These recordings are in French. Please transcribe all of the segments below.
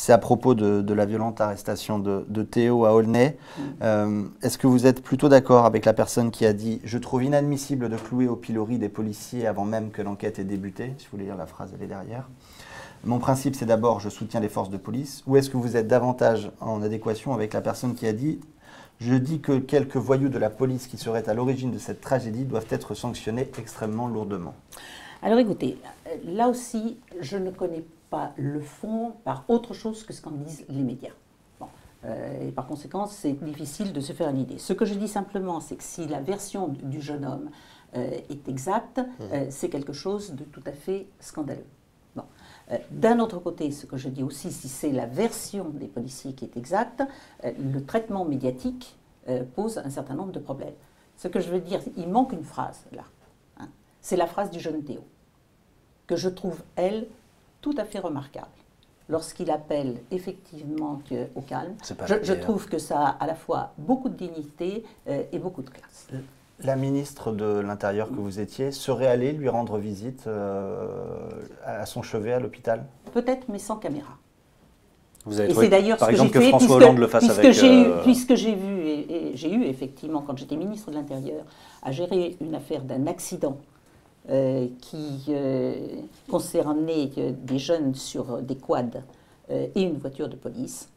c'est à propos de la violente arrestation de Théo à Aulnay. Est-ce que vous êtes plutôt d'accord avec la personne qui a dit « Je trouve inadmissible de clouer au pilori des policiers avant même que l'enquête ait débuté ». Si vous voulez lire la phrase, elle est derrière. Mon principe, c'est d'abord, je soutiens les forces de police. Ou est-ce que vous êtes davantage en adéquation avec la personne qui a dit « Je dis que quelques voyous de la police qui seraient à l'origine de cette tragédie doivent être sanctionnés extrêmement lourdement ». Alors écoutez, là aussi, je ne connais pas le fond par autre chose que ce qu'en disent les médias. Bon, et par conséquent, c'est difficile de se faire une idée. Ce que je dis simplement, c'est que si la version du jeune homme est exacte, c'est quelque chose de tout à fait scandaleux. Bon. D'un autre côté, ce que je dis aussi, si c'est la version des policiers qui est exacte, le traitement médiatique pose un certain nombre de problèmes. Ce que je veux dire, il manque une phrase là. Hein. C'est la phrase du jeune Théo, que je trouve, elle, tout à fait remarquable. Lorsqu'il appelle effectivement au calme, je trouve que ça a à la fois beaucoup de dignité et beaucoup de classe. La ministre de l'Intérieur que vous étiez serait allée lui rendre visite à son chevet à l'hôpital? Peut-être, mais sans caméra. Vous avez et c'est d'ailleurs par ce que exemple j'ai que fait, François Hollande le fasse avec... Puisque j'ai vu, et j'ai eu effectivement, quand j'étais ministre de l'Intérieur, à gérer une affaire d'un accident qui concernait des jeunes sur des quads et une voiture de police.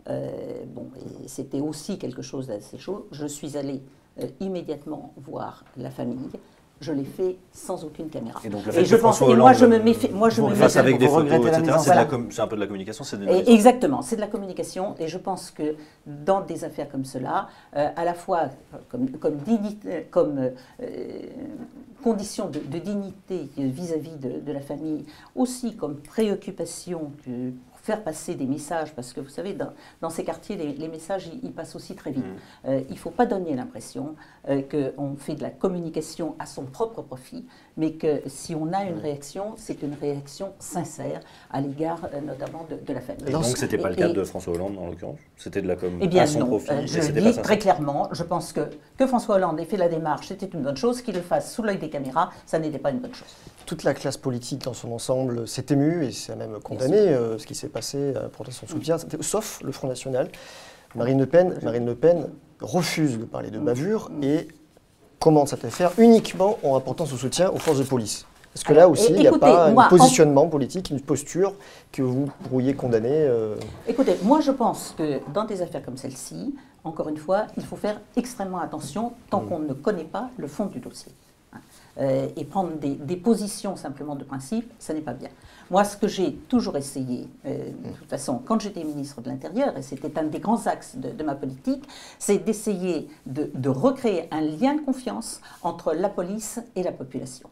Bon, c'était aussi quelque chose d'assez chaud. Je suis allée immédiatement voir la famille. Je l'ai fait sans aucune caméra. Et donc le fait que François Hollande moi je me méfie avec des photos, etc., c'est un peu de la communication, c'est exactement, c'est de la communication. Et je pense que dans des affaires comme cela, à la fois comme condition de dignité vis-à-vis de la famille, aussi comme préoccupation faire passer des messages, parce que vous savez, dans ces quartiers, les messages, ils passent aussi très vite. Il ne faut pas donner l'impression qu'on fait de la communication à son propre profit, mais que si on a une réaction, c'est une réaction sincère à l'égard notamment de la famille. Et donc, ce n'était pas le cas de François Hollande, en l'occurrence? C'était de la com à son profit? Je le dis très clairement, je pense que François Hollande ait fait la démarche, c'était une bonne chose. Qu'il le fasse sous l'œil des caméras, ça n'était pas une bonne chose. Toute la classe politique dans son ensemble s'est émue et s'est même condamné ce qui s'est passé pour son soutien, sauf le Front National. Marine Le Pen refuse de parler de bavure et commande cette affaire uniquement en apportant son soutien aux forces de police. Est-ce que là aussi, il n'y a pas un positionnement politique, une posture que vous pourriez condamner Écoutez, moi je pense que dans des affaires comme celle-ci, encore une fois, il faut faire extrêmement attention tant qu'on ne connaît pas le fond du dossier. Et prendre des positions simplement de principe, ça n'est pas bien. Moi, ce que j'ai toujours essayé, de toute façon, quand j'étais ministre de l'Intérieur, et c'était un des grands axes de ma politique, c'est d'essayer de recréer un lien de confiance entre la police et la population.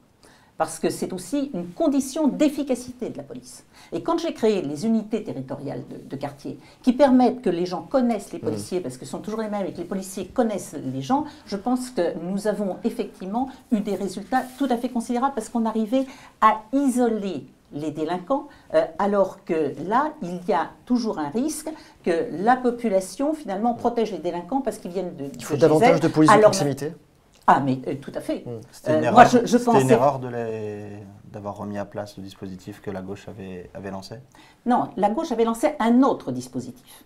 Parce que c'est aussi une condition d'efficacité de la police. Et quand j'ai créé les unités territoriales de quartier, qui permettent que les gens connaissent les policiers, parce que ce sont toujours les mêmes, et que les policiers connaissent les gens, je pense que nous avons effectivement eu des résultats tout à fait considérables, parce qu'on arrivait à isoler les délinquants, alors que là, il y a toujours un risque que la population, finalement, protège les délinquants parce qu'ils viennent de Il faut davantage de police de proximité. Ah, mais tout à fait. C'était une erreur, une erreur d'avoir remis à place le dispositif que la gauche avait lancé? Non, la gauche avait lancé un autre dispositif,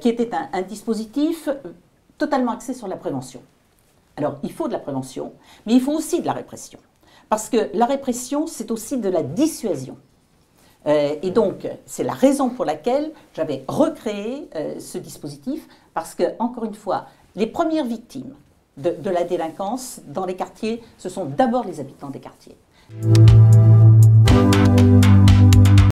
qui était un dispositif totalement axé sur la prévention. Alors, il faut de la prévention, mais il faut aussi de la répression. Parce que la répression, c'est aussi de la dissuasion. Et donc, c'est la raison pour laquelle j'avais recréé ce dispositif, parce que, encore une fois, les premières victimes de la délinquance dans les quartiers, ce sont d'abord les habitants des quartiers.